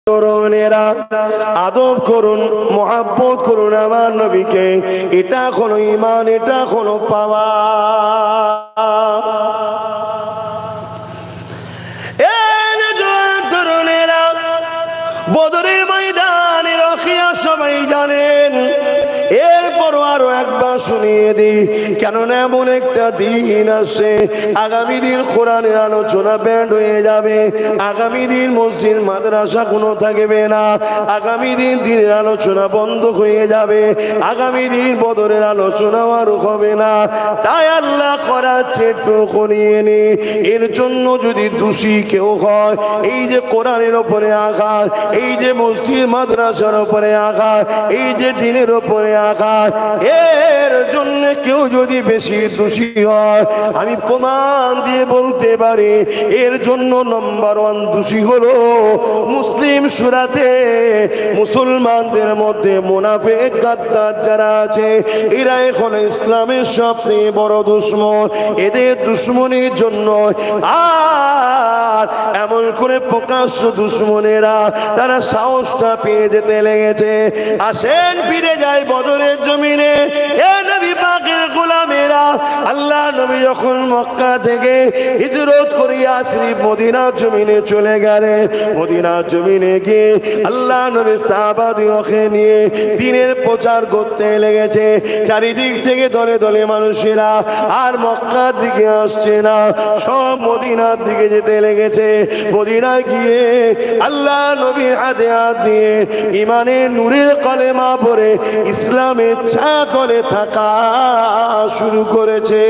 তরুণেরা আদব করুন, মহব্বত করুন আমার নবীকে। এটা হলো ঈমান, এটা হলো পাওয়া। তরুণেরা বদরের ময়দানের রখিয়া সবাই জানেন। এরপরও আরো একবার শুনিয়ে দিই, কেননা এমন একটা দিন আসে, আগামী দিন কোরআনের আলোচনা ব্যান্ড হয়ে যাবে, আগামী দিন মসজিদ মাদ্রাসা কোনো থাকবে না, আগামী দিন দিনের আলোচনা বন্ধ হয়ে যাবে, আগামী দিন বদরের আলোচনা আর হবে না। তাই আল্লাহ করাচ্ছে একটু করিয়ে নি। এর জন্য যদি দোষী কেউ হয়, এই যে কোরআনের উপরে আঘাত, এই যে মসজিদ মাদ্রাসার উপরে আঘাত, এই যে দিনের উপরে আঘাত, এর জন্য কেউ যদি বেশি দোষী হয়, আমি প্রমাণ দিয়ে বলতে পারি এর জন্য নম্বর 1 দোষী হলো মুসলিম সূরাতে মুসলমানদের মধ্যে মুনাফিক গাদ্দার যারা আছে, এরা এখন ইসলামের সবচেয়ে বড় দুশমন। এদের দুশমনির জন্য আর এমন করে প্রকাশ্য দুশমনেরা তারা সাহসটা পেয়ে যেতে লেগেছে। আসেন ফিরে যায় বদরের জমিনে। এ নবী পাকের গোলামেরা, আল্লাহ নবী যখন মক্কা থেকে হিজরত করিয়া শরীফ মদিনার জমিনে চলে গেলেন, মদিনার জমিনে গিয়ে আল্লাহ নবী সাহাবাদিওকে নিয়ে দ্বীনের প্রচার করতে লেগেছে। চারিদিক থেকে দলে দলে মানুষেরা আর মক্কার দিকে আসছে না, সব মদিনার দিকে যেতে লেগেছে। মদিনায় গিয়ে আল্লাহ নবীর হাতে হাত দিয়ে ইমানের নূরের কলেমা পড়ে ইসলামের ছাগলে থাকা শুরু করেছে।